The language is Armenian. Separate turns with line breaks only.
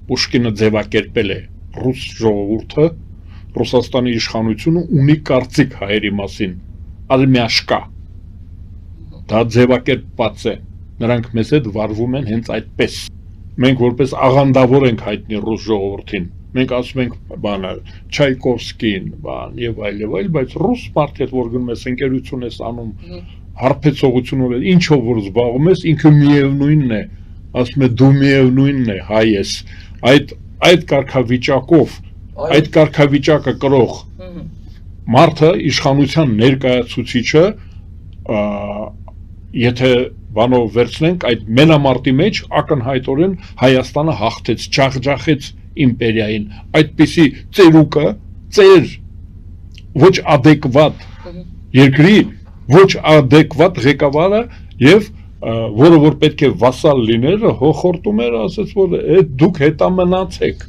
Պուշկինը ձևակերպել է ռուս ժողովուրդը, Ռուսաստանի իշխանությունը ունի կարծիք հայերի մասին, ալմյաշկա, դա ձևակերպված է, նրանք մեզ հետ վարվում են հենց այդպես, մենք որպես աղանդավոր ենք հայտնի ռուս ժողովրդին, մենք ասում ենք բանը, Չայկովսկին, բան եւ այլ, բայց ռուս մարդ հետ որ գնում ես ընկերություն ես անում, հարբեցողությունով ես, ինչով որ զբաղվում ես, ինքը միևնույնն է, ասում է դու միևնույնն է, հայ ես, այդ կարգավիճակով, այդ կարգավիճակը կրող մարդը իշխանության ներկայացուցիչը, եթե բանով վերցնենք այդ մենամարտի մեջ ակնհայտորեն Հայաստանը հաղթեց, ջախջախեց իմպերիային, այդպիսի ծերուկը, ծեր ոչ ադեկվատ երկրի, ոչ ադեկվատ ղեկավարը եւ որը որ պետք է վասալ լիներ, հոխորտում էր, ասաց որ դուք հետամնացեք